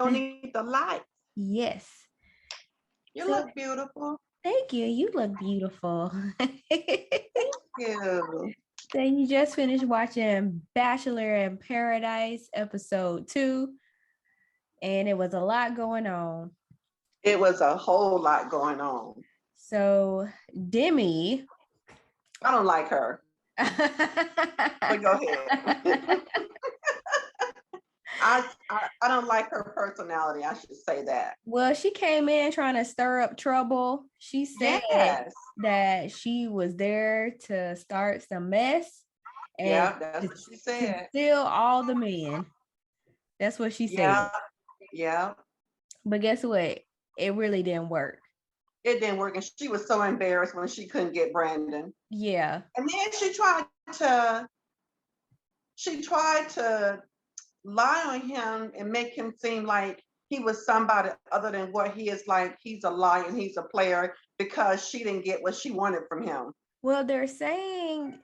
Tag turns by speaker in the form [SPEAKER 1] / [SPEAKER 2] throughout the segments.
[SPEAKER 1] Don't need the light.
[SPEAKER 2] Yes.
[SPEAKER 1] You
[SPEAKER 2] So
[SPEAKER 1] look beautiful.
[SPEAKER 2] thank you. You look beautiful.
[SPEAKER 1] You.
[SPEAKER 2] So you just finished watching Bachelor in Paradise episode 2, and it was a lot going on.
[SPEAKER 1] It was a whole lot going on.
[SPEAKER 2] So Demi,
[SPEAKER 1] I don't like her, but go ahead. I don't like her personality. I should say that.
[SPEAKER 2] well, she came in trying to stir up trouble. She said
[SPEAKER 1] Yes.
[SPEAKER 2] that she was there to start some mess and
[SPEAKER 1] Yeah, that's what she
[SPEAKER 2] to
[SPEAKER 1] said.
[SPEAKER 2] steal all the men. That's what she said.
[SPEAKER 1] Yeah. Yeah.
[SPEAKER 2] But guess what? It really didn't work.
[SPEAKER 1] It didn't work. And she was so embarrassed when she couldn't get Brandon.
[SPEAKER 2] Yeah.
[SPEAKER 1] And then she tried to lie on him and make him seem like he was somebody other than what he is. Like he's a liar and he's a player because she didn't get what she wanted from him.
[SPEAKER 2] Well, they're saying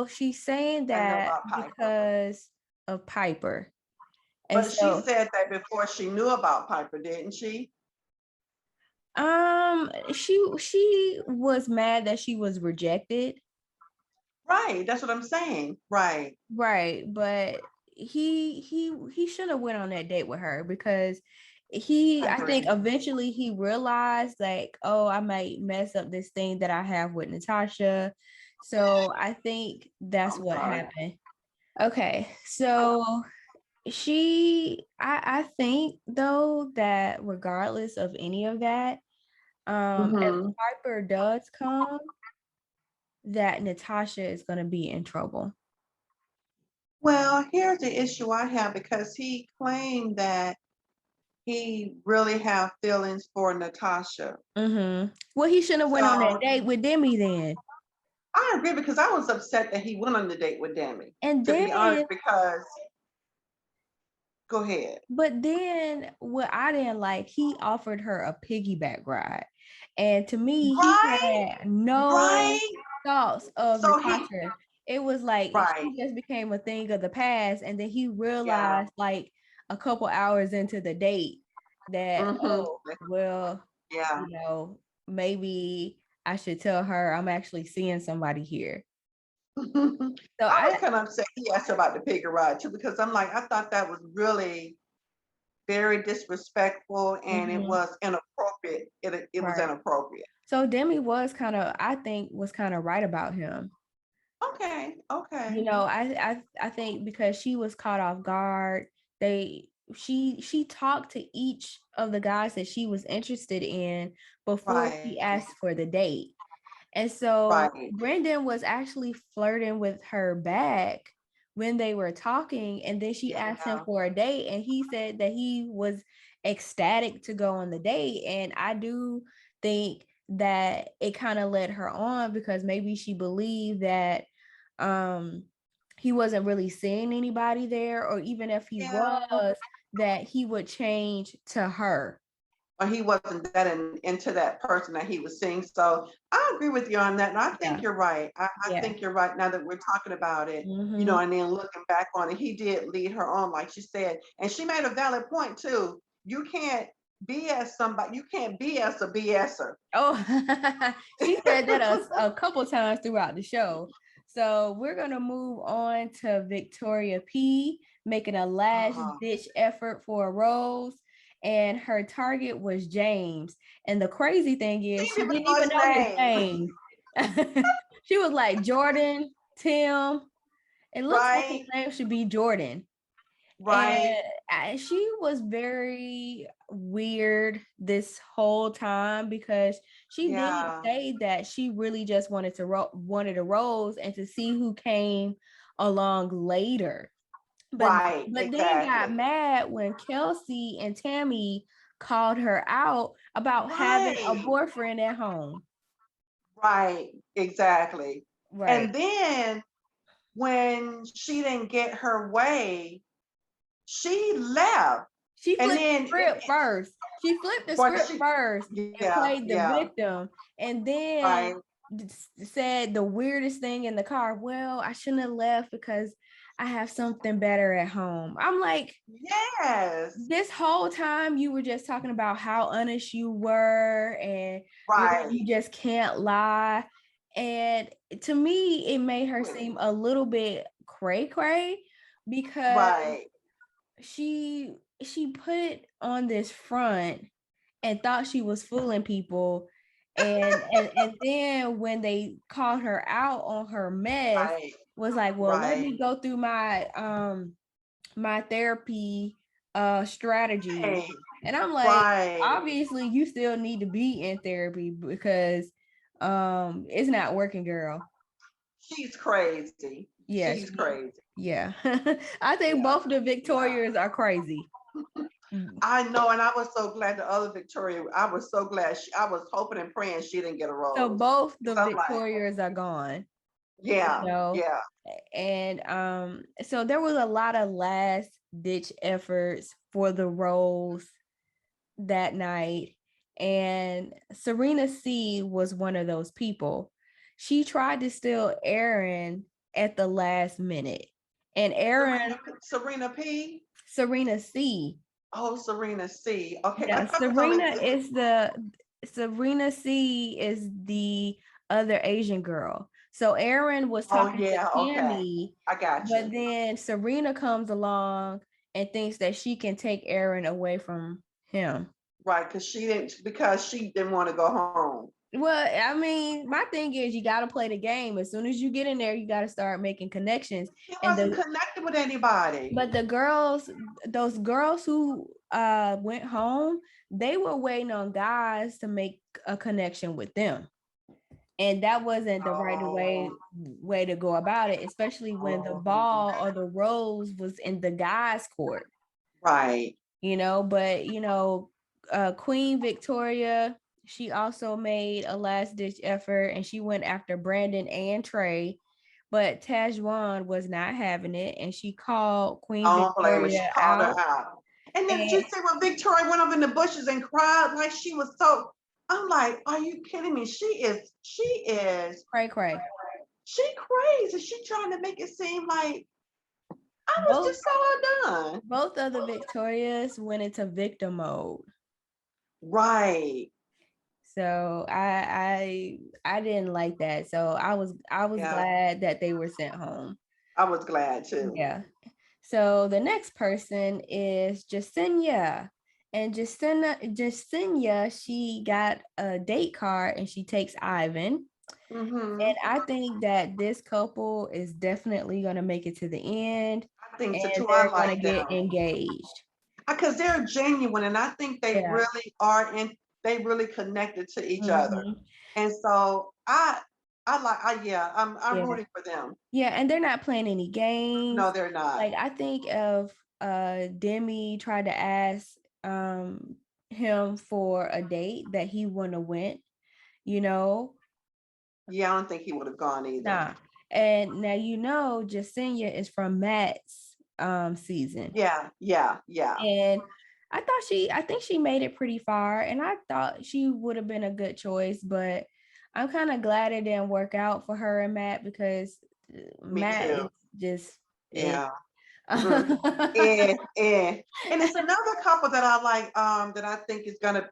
[SPEAKER 2] she's saying
[SPEAKER 1] I know
[SPEAKER 2] that
[SPEAKER 1] about Piper.
[SPEAKER 2] because of Piper. And
[SPEAKER 1] But she
[SPEAKER 2] so
[SPEAKER 1] said that before she knew about Piper, didn't she?
[SPEAKER 2] she was mad that she was rejected.
[SPEAKER 1] Right. That's what I'm saying. Right.
[SPEAKER 2] Right, but he should have went on that date with her because I think eventually he realized like, oh, I might mess up this thing that I have with Natasha. So I think that's what happened. Okay, so I think though that regardless of any of that, if Piper does come, that Natasha is gonna be in trouble.
[SPEAKER 1] Well, here's the issue I have because he claimed that he really have feelings for Natasha.
[SPEAKER 2] Well, he shouldn't have went on that date with Demi then.
[SPEAKER 1] I agree because I was upset that he went on the date with Demi.
[SPEAKER 2] And
[SPEAKER 1] To
[SPEAKER 2] then,
[SPEAKER 1] be honest, because go ahead.
[SPEAKER 2] but then what I didn't like, he offered her a piggyback ride. And to me, he had no thoughts of Natasha. It was like she just became a thing of the past. And then he realized like a couple hours into the date that, oh, well, you know, maybe I should tell her I'm actually seeing somebody here. So
[SPEAKER 1] I was kind of upset he asked her about the pig ride too, because I'm like, I thought that was really very disrespectful and it was inappropriate. It was inappropriate.
[SPEAKER 2] So Demi was kind of, I think, was kind of right about him.
[SPEAKER 1] Okay.
[SPEAKER 2] You know, I think because she was caught off guard, she talked to each of the guys that she was interested in before she asked for the date. And so Brendan was actually flirting with her back when they were talking, and then she asked him for a date, and he said that he was ecstatic to go on the date. And I do think that it kind of led her on because maybe she believed that he wasn't really seeing anybody there, or even if he was, that he would change to her.
[SPEAKER 1] Or he wasn't that into that person that he was seeing. So I agree with you on that. And I think you're right. I think you're right now that we're talking about it, you know, and then looking back on it, he did lead her on, like she said. And she made a valid point too. You can't BS somebody. You can't BS a BSer.
[SPEAKER 2] Oh, she said that a couple times throughout the show. So we're going to move on to Victoria P making a last ditch effort for a rose. And her target was James. And the crazy thing is, she didn't even know his name. She was like, Jordan, Tim. It looks like his name should be Jordan. And she was very weird this whole time because she did say that she really just wanted a rose and to see who came along later. But then got mad when Kelsey and Tammy called her out about having a boyfriend at home.
[SPEAKER 1] Right, exactly. And then when she didn't get her way, she left.
[SPEAKER 2] She flipped the script first. She flipped the script first and played the victim, and then said the weirdest thing in the car. Well, I shouldn't have left because I have something better at home. I'm like,
[SPEAKER 1] yes.
[SPEAKER 2] This whole time you were just talking about how honest you were and
[SPEAKER 1] right.
[SPEAKER 2] you just can't lie. And to me, it made her seem a little bit cray because
[SPEAKER 1] right.
[SPEAKER 2] she put on this front and thought she was fooling people. And then when they called her out on her mess,
[SPEAKER 1] right.
[SPEAKER 2] was like, well, let me go through my therapy strategy.
[SPEAKER 1] Right.
[SPEAKER 2] And I'm like, obviously you still need to be in therapy because it's not working, girl.
[SPEAKER 1] She's crazy.
[SPEAKER 2] Yeah,
[SPEAKER 1] she's crazy.
[SPEAKER 2] Yeah. I think both the Victorias are crazy.
[SPEAKER 1] I know, and I was so glad the other Victoria, I was so glad I was hoping and praying she didn't get a rose.
[SPEAKER 2] So both the Victorias are gone.
[SPEAKER 1] Yeah.
[SPEAKER 2] You know?
[SPEAKER 1] Yeah.
[SPEAKER 2] And so there was a lot of last ditch efforts for the roles that night. And Serena C was one of those people. She tried to steal Aaron at the last minute. And Aaron
[SPEAKER 1] Serena P.
[SPEAKER 2] Serena C.
[SPEAKER 1] Oh, Serena C. Okay.
[SPEAKER 2] Yeah, Serena C is the other Asian girl. So Aaron was talking to Tammy.
[SPEAKER 1] Okay. I got you.
[SPEAKER 2] But then Serena comes along and thinks that she can take Aaron away from him.
[SPEAKER 1] Right, because she didn't want to go home.
[SPEAKER 2] Well, I mean, my thing is you got to play the game. As soon as you get in there, you got to start making connections.
[SPEAKER 1] She wasn't connected with anybody.
[SPEAKER 2] But those girls who went home, they were waiting on guys to make a connection with them. And that wasn't the right way to go about it, especially when the ball or the rose was in the guys' court.
[SPEAKER 1] Right.
[SPEAKER 2] But Queen Victoria, she also made a last ditch effort and she went after Brandon and Trey, but Tajwan was not having it and she called Queen Victoria out.
[SPEAKER 1] Her out. And then just say when Victoria went up in the bushes and cried like she was so, I'm like, are you kidding me? She is
[SPEAKER 2] cray.
[SPEAKER 1] She crazy. She trying to make it seem like I was just so undone.
[SPEAKER 2] Both of the Victorias went into victim mode.
[SPEAKER 1] Right.
[SPEAKER 2] So I didn't like that. So I was glad that they were sent home.
[SPEAKER 1] I was glad too.
[SPEAKER 2] Yeah. So the next person is Jasenia. And Jasenia, she got a date card and she takes Ivan.
[SPEAKER 1] Mm-hmm.
[SPEAKER 2] And I think that this couple is definitely going to make it to the end.
[SPEAKER 1] I think so too.
[SPEAKER 2] They're going to get engaged.
[SPEAKER 1] Because they're genuine and I think they really are they really connected to each other. And so I'm rooting for them.
[SPEAKER 2] Yeah, and they're not playing any games.
[SPEAKER 1] No, they're not.
[SPEAKER 2] Like I think of Demi tried to ask him for a date that he wouldn't have went,
[SPEAKER 1] Yeah, I don't think he would have gone either.
[SPEAKER 2] Nah. And now Jasenia is from Matt's season.
[SPEAKER 1] Yeah.
[SPEAKER 2] And I think she made it pretty far and I thought she would have been a good choice, but I'm kind of glad it didn't work out for her and Matt because Matt is just
[SPEAKER 1] And it's another couple that I like that I think is gonna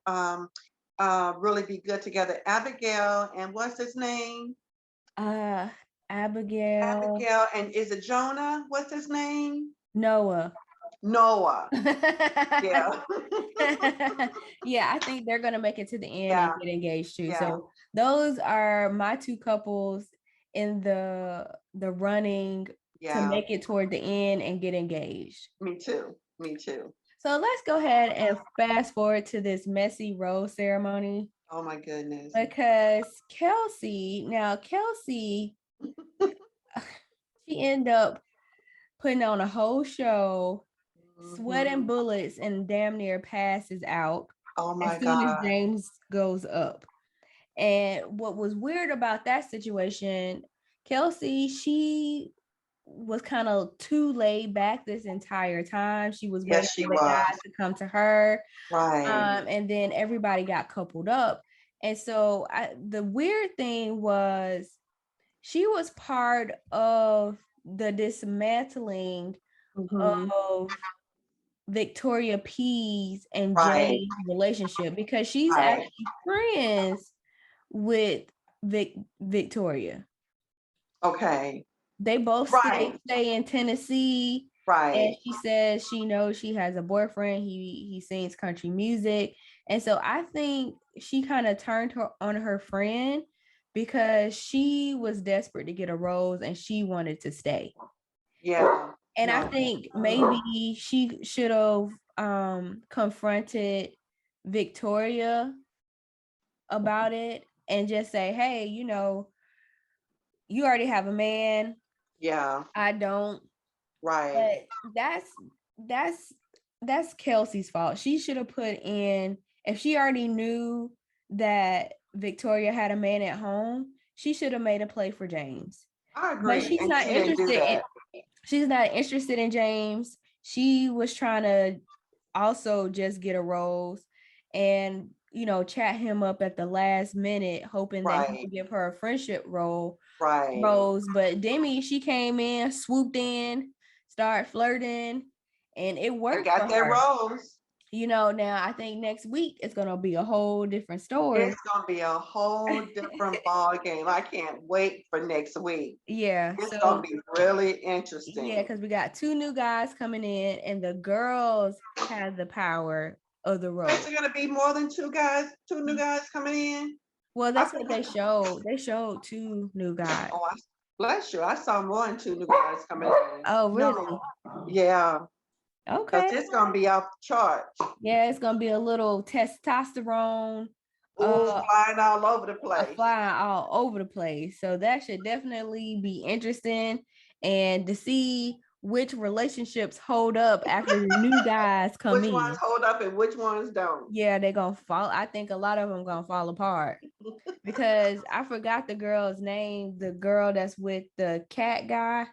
[SPEAKER 1] really be good together. Abigail and what's his name?
[SPEAKER 2] Abigail
[SPEAKER 1] and is it Jonah? What's his name?
[SPEAKER 2] Noah.
[SPEAKER 1] Yeah.
[SPEAKER 2] Yeah, I think they're gonna make it to the end and get engaged too. So those are my two couples in the running to make it toward the end and get engaged.
[SPEAKER 1] Me too.
[SPEAKER 2] So let's go ahead and fast forward to this messy rose ceremony.
[SPEAKER 1] Oh my goodness.
[SPEAKER 2] Because Kelsey, she ended up putting on a whole show, sweating bullets, and damn near passes out.
[SPEAKER 1] Oh my
[SPEAKER 2] as soon as James goes up. And what was weird about that situation, Kelsey, she was kind of too laid back this entire time. She was waiting for the guys to come to her.
[SPEAKER 1] Right.
[SPEAKER 2] And then everybody got coupled up. And so the weird thing was she was part of the dismantling
[SPEAKER 1] Mhm.
[SPEAKER 2] of Victoria P's and
[SPEAKER 1] Right.
[SPEAKER 2] Jay's relationship, because she's
[SPEAKER 1] Right.
[SPEAKER 2] actually friends with Victoria.
[SPEAKER 1] Okay.
[SPEAKER 2] They both
[SPEAKER 1] Right.
[SPEAKER 2] stay in Tennessee. And
[SPEAKER 1] Right.
[SPEAKER 2] she says she knows she has a boyfriend. He sings country music. And so I think she kind of turned her on her friend because she was desperate to get a rose and she wanted to stay.
[SPEAKER 1] Yeah.
[SPEAKER 2] And I
[SPEAKER 1] No.
[SPEAKER 2] think maybe she should have confronted Victoria about it and just say, hey, you already have a man.
[SPEAKER 1] Yeah.
[SPEAKER 2] I don't.
[SPEAKER 1] Right.
[SPEAKER 2] But that's that's Kelsey's fault. She should have put in, if she already knew that Victoria had a man at home, she should have made a play for James.
[SPEAKER 1] I
[SPEAKER 2] But
[SPEAKER 1] agree. And she didn't do that.
[SPEAKER 2] she's not interested in James. She was trying to also just get a rose and chat him up at the last minute, hoping that he
[SPEAKER 1] Right.
[SPEAKER 2] could give her a friendship
[SPEAKER 1] Right.
[SPEAKER 2] rose. But Demi, she came in, swooped in, started flirting, and it
[SPEAKER 1] And
[SPEAKER 2] worked for
[SPEAKER 1] got that
[SPEAKER 2] her.
[SPEAKER 1] rose.
[SPEAKER 2] Now I think next week it's gonna be a whole different story.
[SPEAKER 1] It's gonna be a whole different ball game. I can't wait for next week.
[SPEAKER 2] Yeah,
[SPEAKER 1] It's gonna
[SPEAKER 2] so
[SPEAKER 1] be really
[SPEAKER 2] yeah,
[SPEAKER 1] interesting.
[SPEAKER 2] because we got two new guys coming in, and the girls have the power of the
[SPEAKER 1] Is
[SPEAKER 2] role.
[SPEAKER 1] there gonna be more than two new guys coming in?
[SPEAKER 2] Well,
[SPEAKER 1] I
[SPEAKER 2] that's what they
[SPEAKER 1] forgot.
[SPEAKER 2] showed. They showed two new guys.
[SPEAKER 1] Oh, bless you. I saw more than two new guys coming in.
[SPEAKER 2] Oh,
[SPEAKER 1] No,
[SPEAKER 2] really?
[SPEAKER 1] yeah, because
[SPEAKER 2] Okay.
[SPEAKER 1] it's gonna be off the chart.
[SPEAKER 2] Yeah, it's gonna be a little testosterone,
[SPEAKER 1] Ooh,
[SPEAKER 2] uh,
[SPEAKER 1] flying all over the
[SPEAKER 2] a
[SPEAKER 1] place.
[SPEAKER 2] flying all over the place. So that should definitely be interesting, and to see which relationships hold up after the new guys come
[SPEAKER 1] Which ones
[SPEAKER 2] in.
[SPEAKER 1] hold up and which ones don't?
[SPEAKER 2] Yeah, they're gonna fall. I think a lot of them gonna fall apart because I forgot the girl's name. The girl that's with the cat guy,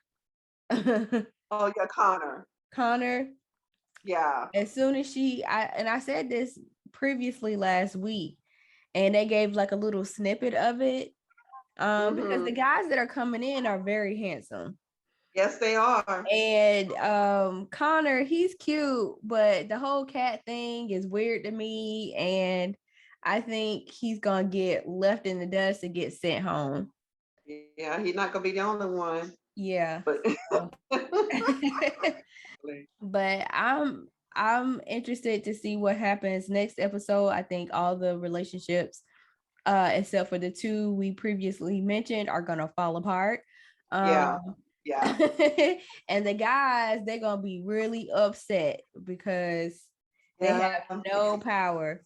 [SPEAKER 1] Oh yeah, Connor.
[SPEAKER 2] Connor.
[SPEAKER 1] Yeah.
[SPEAKER 2] As soon as I said this previously last week, and they gave like a little snippet of it. Because the
[SPEAKER 1] Mm-hmm.
[SPEAKER 2] guys that are coming in are very handsome.
[SPEAKER 1] Yes, they are.
[SPEAKER 2] And Connor, he's cute, but the whole cat thing is weird to me. And I think he's gonna get left in the dust and get sent home.
[SPEAKER 1] Yeah, he's not gonna be the only one.
[SPEAKER 2] Yeah.
[SPEAKER 1] But
[SPEAKER 2] So. But I'm interested to see what happens next episode. I think all the relationships, except for the two we previously mentioned, are gonna fall apart.
[SPEAKER 1] yeah, yeah.
[SPEAKER 2] And the guys, they're gonna be really upset because they
[SPEAKER 1] Yeah.
[SPEAKER 2] have no power.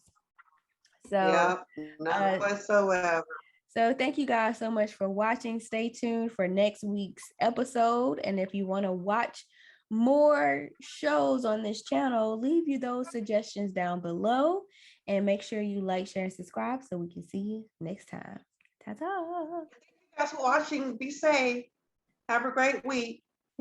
[SPEAKER 2] So,
[SPEAKER 1] Yeah, none
[SPEAKER 2] uh,
[SPEAKER 1] whatsoever.
[SPEAKER 2] so thank you guys so much for watching. Stay tuned for next week's episode. And if you want to watch more shows on this channel, leave you those suggestions down below. And make sure you like, share, and subscribe so we can see you next time. Ta-ta.
[SPEAKER 1] Thank you guys for watching. Be safe. Have a great week.